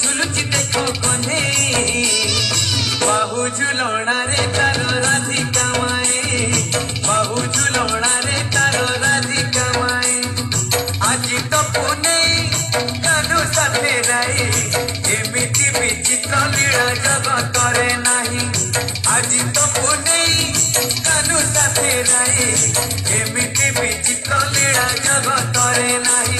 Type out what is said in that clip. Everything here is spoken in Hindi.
झुलुची देखो कोने बाहु झुलना रे तारो राधिका माए बाहु झुलना रे तारो राधिका माए आज तो पुने कानू साथे राई एमिति विचित्र लीला जगत रे नाही आज तो पुने कानू साथे राई एमिति विचित्र लीला जगत रे नाही।